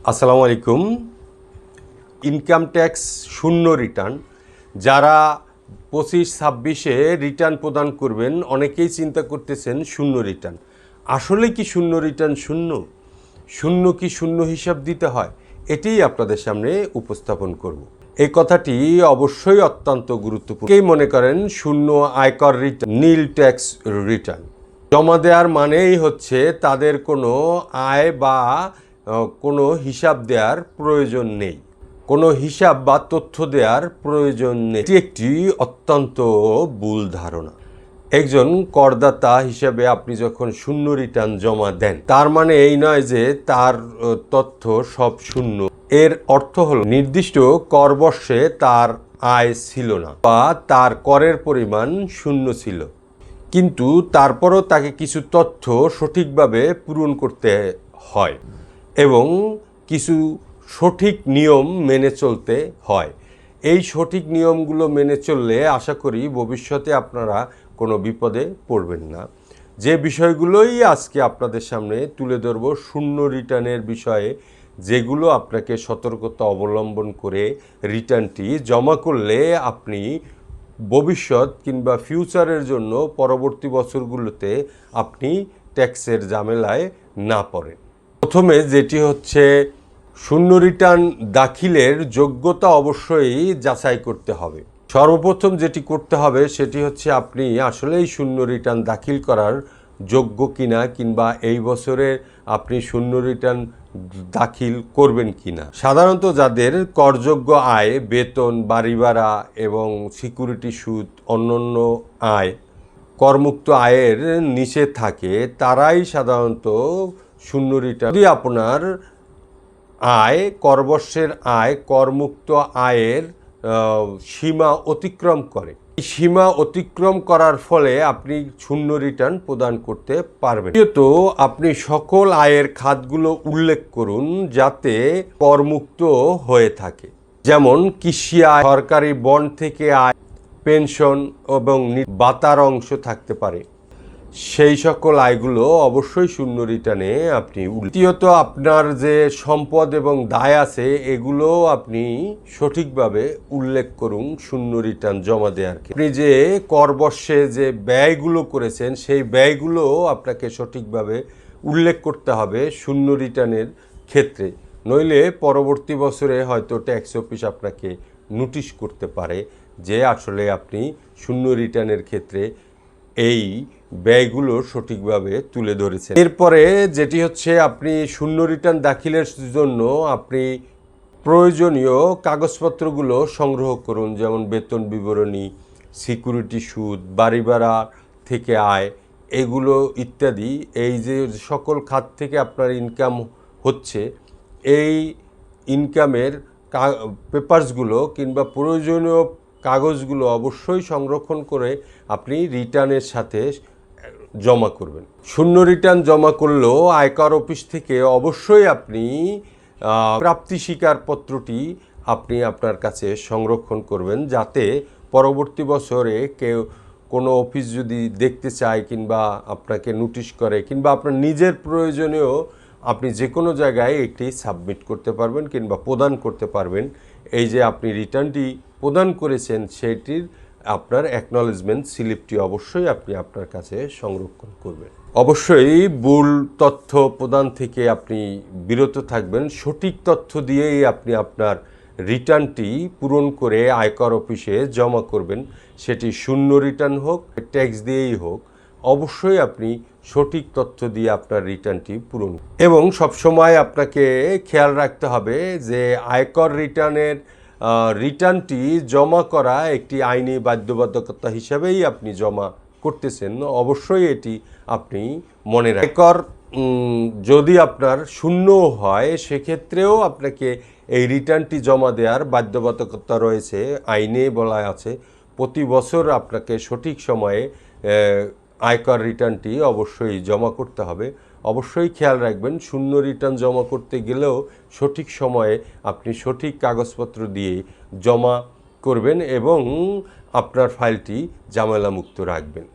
আসসালামু আলাইকুম। Income tax শূন্য রিটার্ন যারা 25-26-এ রিটার্ন প্রদান করবেন, অনেকেই চিন্তা করতেছেন শূন্য রিটার্ন। আসলে কি শূন্য রিটার্ন শূন্য কি শূন্য হিসাব দিতে হয়? এটাই আপনাদের সামনে উপস্থাপন করব। এই কথাটি অবশ্যই অত্যন্ত গুরুত্বপূর্ণ। কেই মনে করেন শূন্য আয়কর রিটার্ন, নীল ট্যাক্স রিটার্ন জমা দেওয়ার মানেই হচ্ছে তাদের কোনো আয় বা কোনো হিসাব দেওয়ার প্রয়োজন নেই, কোনো হিসাব বা তথ্য দেওয়ার প্রয়োজন নেই। এটি একটি অত্যন্ত ভুল ধারণা। একজন করদাতা হিসেবে আপনি যখন শূন্য রিটার্ন জমা দেন, তার মানে এই নয় যে তার তথ্য সব শূন্য। এর অর্থ হলো নির্দিষ্ট কর বর্ষে তার আয় ছিল না বা তার করের পরিমাণ শূন্য ছিল, কিন্তু তারপরও তাকে কিছু তথ্য সঠিকভাবে পূরণ করতে হয় এবং কিছু সঠিক নিয়ম মেনে চলতে হয়। এই সঠিক নিয়মগুলো মেনে চললে আশা করি ভবিষ্যতে আপনারা কোনো বিপদে পড়বেন না। যে বিষয়গুলোই আজকে আপনাদের সামনে তুলে ধরব শূন্য রিটার্নের বিষয়ে, যেগুলো আপনাকে সতর্কতা অবলম্বন করে রিটার্নটি জমা করলে আপনি ভবিষ্যৎ কিংবা ফিউচারের জন্য পরবর্তী বছরগুলোতে আপনি ট্যাক্সের ঝামেলায় না পড়েন। প্রথমে যেটি হচ্ছে, শূন্য রিটার্ন দাখিলের যোগ্যতা অবশ্যই যাচাই করতে হবে। সর্বপ্রথম যেটি করতে হবে সেটি হচ্ছে আপনি আসলেই শূন্য রিটার্ন দাখিল করার যোগ্য কিনা, কিংবা এই বছরে আপনি শূন্য রিটার্ন দাখিল করবেন কিনা। সাধারণত যাদের করযোগ্য আয়, বেতন, বাড়ি ভাড়া এবং সিকিউরিটি সুদ, অন্যান্য আয় করমুক্ত আয়ের নিচে থাকে, তারাই সাধারণত শূন্য রিটার্ন। যদি আপনার আয়, করবর্ষের আয় করমুক্ত আয়ের সীমা অতিক্রম করে, এই সীমা অতিক্রম করার ফলে আপনি শূন্য রিটার্ন প্রদান করতে পারবেন। দ্বিতীয়ত, আপনি সকল আয়ের খাতগুলো উল্লেখ করুন যাতে করমুক্ত হয়ে থাকে, যেমন কৃষি আয়, সরকারি বন্ড থেকে আয়, পেনশন এবং ভাতার অংশ থাকতে পারে। সেই সকল আয়গুলো অবশ্যই শূন্য রিটার্নে আপনি। তৃতীয়ত, আপনার যে সম্পদ এবং দায় আছে এগুলো আপনি সঠিকভাবে উল্লেখ করুন শূন্য রিটার্ন জমা দেওয়ার ক্ষেত্রে। আপনি যে করবর্ষে যে ব্যয়গুলো করেছেন সেই ব্যয়গুলো আপনাকে সঠিকভাবে উল্লেখ করতে হবে শূন্য রিটার্নের ক্ষেত্রে, নইলে পরবর্তী বছরে হয়তো ট্যাক্স অফিস আপনাকে নোটিশ করতে পারে যে আসলে আপনি শূন্য রিটার্নের ক্ষেত্রে এই ব্যয়গুলো সঠিকভাবে তুলে ধরেছেন। এরপরে যেটি হচ্ছে, আপনি শূন্য রিটার্ন দাখিলের জন্য আপনি প্রয়োজনীয় কাগজপত্রগুলো সংগ্রহ করুন, যেমন বেতন বিবরণী, সিকিউরিটি সুদ, বাড়ি ভাড়া থেকে আয়, এগুলো ইত্যাদি। এই যে সকল খাত থেকে আপনার ইনকাম হচ্ছে, এই ইনকামের পেপারসগুলো কিংবা প্রয়োজনীয় কাগজগুলো অবশ্যই সংরক্ষণ করে আপনি রিটার্নের সাথে জমা করবেন। শূন্য রিটার্ন জমা করলেও আয়কর অফিস থেকে অবশ্যই আপনি প্রাপ্তি স্বীকারপত্রটি আপনি আপনার কাছে সংরক্ষণ করবেন, যাতে পরবর্তী বছরে কেউ কোনো অফিস যদি দেখতে চায় কিংবা আপনাকে নোটিশ করে কিংবা আপনার নিজের প্রয়োজনেও আপনি যে কোনো জায়গায় এটি সাবমিট করতে পারবেন কিংবা প্রদান করতে পারবেন। এই যে আপনি রিটার্নটি প্রদান করেছেন সেটির আপনার অ্যাকনলেজমেন্ট স্লিপটি অবশ্যই আপনি আপনার কাছে সংরক্ষণ করবেন। অবশ্যই ভুল তথ্য প্রদান থেকে আপনি বিরত থাকবেন। সঠিক তথ্য দিয়েই আপনি আপনার রিটার্নটি পূরণ করে আয়কর অফিসে জমা করবেন। সেটি শূন্য রিটার্ন হোক, ট্যাক্স দিয়েই হোক, অবশ্যই আপনি সঠিক তথ্য দিয়ে আপনার রিটার্নটি পূরণ। এবং সবসময় আপনাকে খেয়াল রাখতে হবে যে আয়কর রিটার্নের রিটার্নটি জমা করা একটি আইনি বাধ্যবাধকতা হিসাবেই আপনি জমা করতেছেন। অবশ্যই এটি আপনি মনে রাখবেন। আয়কর যদি আপনার শূন্য হয় সেক্ষেত্রেও আপনাকে এই রিটার্নটি জমা দেওয়ার বাধ্যবাধকতা রয়েছে, আইনে বলা আছে। প্রতি বছর আপনাকে সঠিক সময়ে আয়কর রিটার্নটি অবশ্যই জমা করতে হবে। অবশ্যই খেয়াল রাখবেন, শূন্য রিটার্ন জমা করতে গেলেও সঠিক সময়ে আপনি সঠিক কাগজপত্র দিয়ে জমা করবেন এবং আপনার ফাইলটি ঝামেলামুক্ত রাখবেন।